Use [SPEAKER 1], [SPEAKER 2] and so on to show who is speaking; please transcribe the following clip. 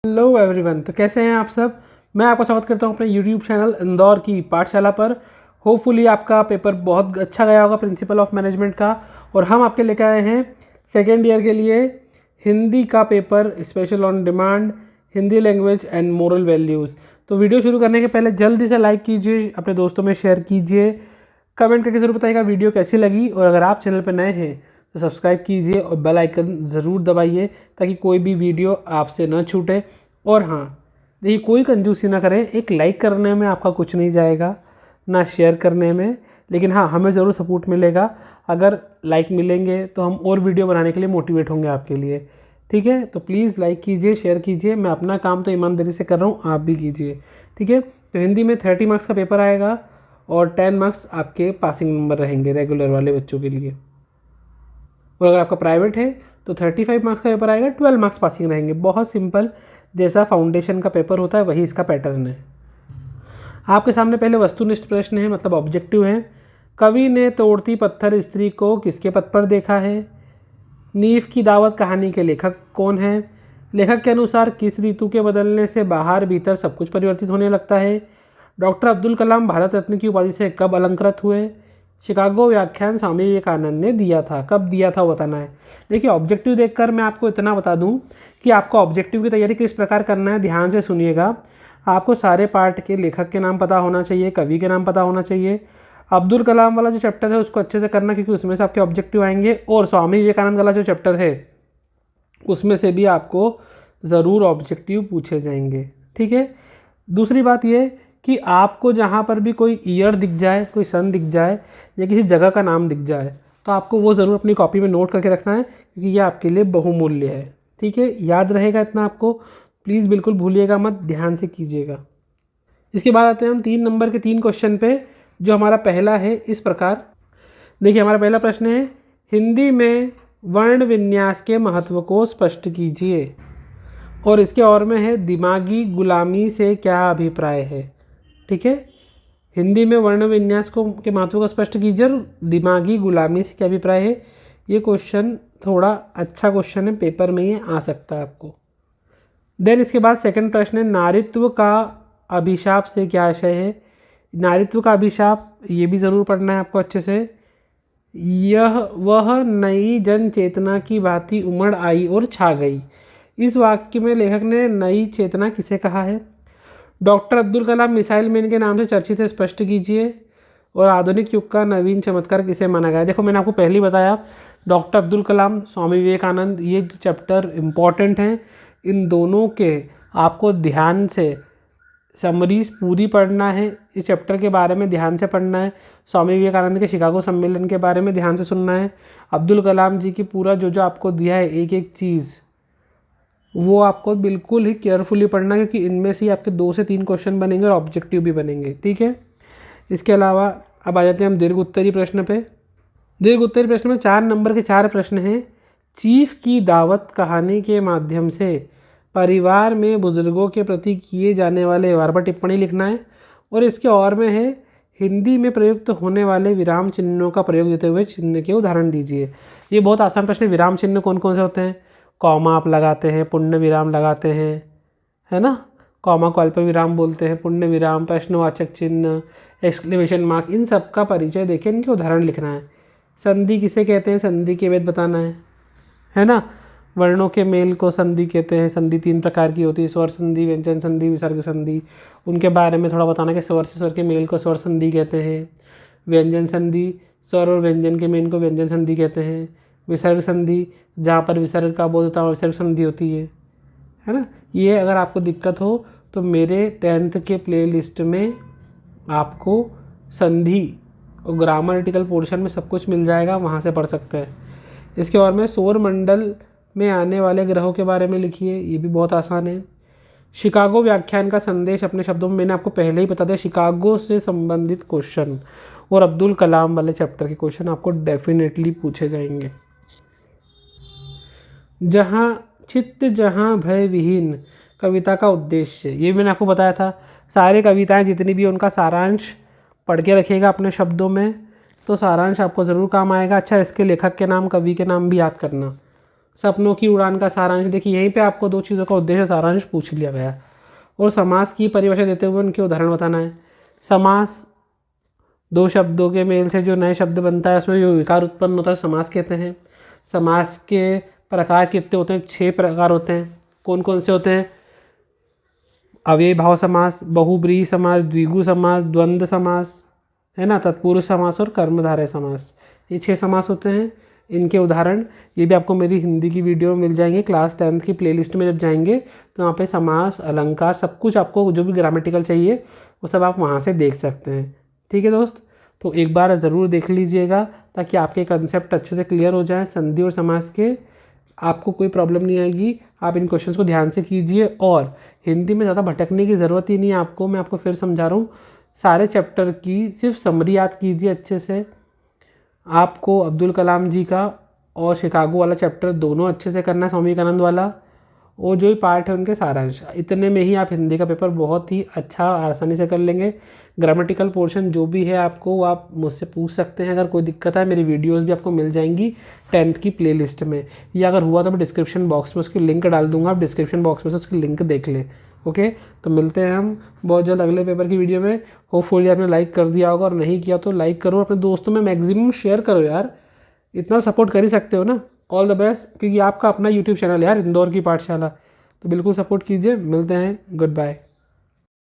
[SPEAKER 1] Hello everyone, तो कैसे हैं आप सब। मैं आपका स्वागत करता हूं अपने यूट्यूब चैनल इंदौर की पाठशाला पर। होपफुली आपका पेपर बहुत अच्छा गया होगा प्रिंसिपल ऑफ मैनेजमेंट का। और हम आपके लेकर आए हैं सेकेंड ईयर के लिए हिंदी का paper special on demand, Hindi language and moral values. तो वीडियो शुरू करने के पहले जल्दी से लाइक कीजिए, अपने दोस्तों में शेयर कीजिए, कमेंट करके ज़रूर बताइएगा वीडियो कैसी लगी। और अगर आप चैनल पर नए हैं तो सब्सक्राइब कीजिए और बेल आइकन ज़रूर दबाइए ताकि कोई भी वीडियो आपसे न छूटे। और हाँ, देखिए, कोई कंजूसी ना करें, एक लाइक करने में आपका कुछ नहीं जाएगा, ना शेयर करने में, लेकिन हाँ, हमें ज़रूर सपोर्ट मिलेगा। अगर लाइक मिलेंगे तो हम और वीडियो बनाने के लिए मोटिवेट होंगे आपके लिए। ठीक है, तो प्लीज़ लाइक कीजिए, शेयर कीजिए। मैं अपना काम तो ईमानदारी से कर रहा हूँ, आप भी कीजिए। ठीक है, तो हिंदी में 30 मार्क्स का पेपर आएगा और 10 मार्क्स आपके पासिंग नंबर रहेंगे रेगुलर वाले बच्चों के लिए। और अगर आपका प्राइवेट है तो 35 मार्क्स का पेपर आएगा, 12 मार्क्स पासिंग रहेंगे। बहुत सिंपल, जैसा फाउंडेशन का पेपर होता है वही इसका पैटर्न है। आपके सामने पहले वस्तुनिष्ठ प्रश्न है, मतलब ऑब्जेक्टिव है। कवि ने तोड़ती पत्थर स्त्री को किसके पद पर देखा है? नीफ की दावत कहानी के लेखक कौन है? लेखक के अनुसार किस ऋतु के बदलने से बाहर भीतर सब कुछ परिवर्तित होने लगता है? डॉक्टर अब्दुल कलाम भारत रत्न की उपाधि से कब अलंकृत हुए? शिकागो व्याख्यान स्वामी विवेकानंद ने दिया था, कब दिया था वो बताना है। देखिए, ऑब्जेक्टिव देखकर मैं आपको इतना बता दूं कि आपको ऑब्जेक्टिव की तैयारी किस प्रकार करना है, ध्यान से सुनिएगा। आपको सारे पार्ट के लेखक के नाम पता होना चाहिए, कवि के नाम पता होना चाहिए। अब्दुल कलाम वाला जो चैप्टर है उसको अच्छे से करना, क्योंकि उसमें से आपके ऑब्जेक्टिव आएंगे। और स्वामी विवेकानंद वाला जो चैप्टर है उसमें से भी आपको ज़रूर ऑब्जेक्टिव पूछे जाएंगे। ठीक है, दूसरी बात ये कि आपको जहाँ पर भी कोई ईयर दिख जाए, कोई सन दिख जाए या किसी जगह का नाम दिख जाए तो आपको वो ज़रूर अपनी कॉपी में नोट करके रखना है, क्योंकि ये आपके लिए बहुमूल्य है। ठीक है, याद रहेगा इतना आपको, प्लीज़ बिल्कुल भूलिएगा मत, ध्यान से कीजिएगा। इसके बाद आते हैं हम 3 नंबर के 3 क्वेश्चन पे, जो हमारा पहला है इस प्रकार। देखिए, हमारा पहला प्रश्न है, हिंदी में वर्ण विन्यास के महत्व को स्पष्ट कीजिए। और इसके और में है, दिमागी गुलामी से क्या अभिप्राय है? ठीक है, हिंदी में वर्ण विन्यास को के महत्व को स्पष्ट कीजिए और दिमागी गुलामी से क्या अभिप्राय है। ये क्वेश्चन थोड़ा अच्छा क्वेश्चन है, पेपर में ये आ सकता है आपको। देन इसके बाद सेकंड प्रश्न है, नारीत्व का अभिशाप से क्या आशय है? नारीत्व का अभिशाप ये भी ज़रूर पढ़ना है आपको अच्छे से। यह वह नई जन चेतना की भांति उमड़ आई और छा गई। इस वाक्य में लेखक ने नई चेतना किसे कहा है? Doctor Abdul Kalam missile man के नाम से चर्चित है, स्पष्ट कीजिए। और आधुनिक युग का नवीन चमत्कार किसे माना गया? देखो, मैंने आपको पहले ही बताया, डॉक्टर अब्दुल कलाम, स्वामी विवेकानंद, ये चैप्टर इम्पॉर्टेंट हैं। इन दोनों के आपको ध्यान से समरीज पूरी पढ़ना है, इस चैप्टर के बारे में ध्यान से पढ़ना है। स्वामी विवेकानंद के शिकागो सम्मेलन के बारे में ध्यान से सुनना है। अब्दुल कलाम जी की पूरा जो जो आपको दिया है एक एक चीज़, वो आपको बिल्कुल ही केयरफुली पढ़ना है, क्योंकि इनमें से आपके 2 से 3 क्वेश्चन बनेंगे और ऑब्जेक्टिव भी बनेंगे। ठीक है, इसके अलावा अब आ जाते हैं हम दीर्घ उत्तरी प्रश्न पे। दीर्घ उत्तरी प्रश्न में 4 नंबर के 4 प्रश्न हैं। चीफ की दावत कहानी के माध्यम से परिवार में बुजुर्गों के प्रति किए जाने वाले व्यवहार पर टिप्पणी लिखना है। और इसके और में है, हिंदी में प्रयुक्त होने वाले विराम चिन्हों का प्रयोग देते हुए चिन्ह के उदाहरण दीजिए। ये बहुत आसान प्रश्न है। विराम चिन्ह कौन कौन से होते हैं? कॉमा आप लगाते हैं, पुण्य विराम लगाते हैं, है ना। कॉमा को अल्प विराम बोलते हैं, पुण्य विराम, प्रश्नवाचक चिन्ह, एक्सक्लेमेशन मार्क, इन सब का परिचय देके इनके उदाहरण लिखना है। संधि किसे कहते हैं? संधि के वेद बताना है ना। वर्णों के मेल को संधि कहते हैं। संधि 3 प्रकार की होती है, स्वर संधि, व्यंजन संधि, विसर्ग संधि। उनके बारे में थोड़ा बताना कि स्वर से स्वर के मेल को स्वर संधि कहते हैं। व्यंजन संधि, स्वर और व्यंजन के मेल को व्यंजन संधि कहते हैं। विसर्ग संधि, जहाँ पर विसर्ग का बोध होता है विसर्ग संधि होती है ना। ये अगर आपको दिक्कत हो तो मेरे 10th के प्लेलिस्ट में आपको संधि और ग्रामरिटिकल पोर्शन में सब कुछ मिल जाएगा, वहाँ से पढ़ सकते हैं। इसके और में सौर मंडल में आने वाले ग्रहों के बारे में लिखिए, ये भी बहुत आसान है। शिकागो व्याख्यान का संदेश अपने शब्दों में मैंने आपको पहले ही बता दिया। शिकागो से संबंधित क्वेश्चन और अब्दुल कलाम वाले चैप्टर के क्वेश्चन आपको डेफिनेटली पूछे जाएंगे। जहाँ चित्त जहाँ भय विहीन कविता का उद्देश्य, ये मैंने आपको बताया था। सारे कविताएं जितनी भी उनका सारांश पढ़ के रखिएगा अपने शब्दों में, तो सारांश आपको ज़रूर काम आएगा। अच्छा, इसके लेखक के नाम, कवि के नाम भी याद करना। सपनों की उड़ान का सारांश, देखिए यहीं पे आपको दो चीज़ों का उद्देश्य सारांश पूछ लिया गया। और समास की परिभाषा देते हुए उनके उदाहरण बताना है। समास दो शब्दों के मेल से जो नए शब्द बनता है उसमें जो विकार उत्पन्न होता है समास कहते हैं। समास के प्रकार कितने होते हैं? 6 प्रकार होते हैं। कौन कौन से होते हैं? अव्ययी भाव समास, बहुब्रीहि समास, द्विगु समास, द्वंद्व समास, है ना, तत्पुरुष समास और कर्मधारय समास। ये 6 समास होते हैं। इनके उदाहरण ये भी आपको मेरी हिंदी की वीडियो में मिल जाएंगे। क्लास 10th की प्लेलिस्ट में जब जाएंगे तो वहाँ पे समास, अलंकार, सब कुछ आपको जो भी ग्रामेटिकल चाहिए वो सब आप वहाँ से देख सकते हैं। ठीक है दोस्त, तो एक बार ज़रूर देख लीजिएगा ताकि आपके कंसेप्ट अच्छे से क्लियर हो जाए संधि और समास के। आपको कोई प्रॉब्लम नहीं आएगी। आप इन क्वेश्चंस को ध्यान से कीजिए और हिंदी में ज़्यादा भटकने की ज़रूरत ही नहीं है आपको। मैं आपको फिर समझा रहा हूँ, सारे चैप्टर की सिर्फ समरी याद कीजिए अच्छे से। आपको अब्दुल कलाम जी का और शिकागो वाला चैप्टर दोनों अच्छे से करना है, स्वामी विवेकानंद वाला, और जो भी पार्ट है उनके सारांश। इतने में ही आप हिंदी का पेपर बहुत ही अच्छा आसानी से कर लेंगे। ग्रामेटिकल पोर्शन जो भी है आपको वो आप मुझसे पूछ सकते हैं। अगर कोई दिक्कत है मेरी वीडियोस भी आपको मिल जाएंगी 10th की प्लेलिस्ट में, या अगर हुआ तो मैं डिस्क्रिप्शन बॉक्स में उसकी लिंक डाल दूंगा, आप डिस्क्रिप्शन बॉक्स में से उसकी लिंक देख लें। ओके, तो मिलते हैं हम बहुत जल्द अगले पेपर की वीडियो में। होपफुली आपने लाइक कर दिया होगा, और नहीं किया तो लाइक करो, अपने दोस्तों में मैक्सिमम शेयर करो यार, इतना सपोर्ट कर ही सकते हो ना। ऑल द बेस्ट, क्योंकि आपका अपना यूट्यूब चैनल है यार, इंदौर की पाठशाला, तो बिल्कुल सपोर्ट कीजिए। मिलते हैं, गुड बाय।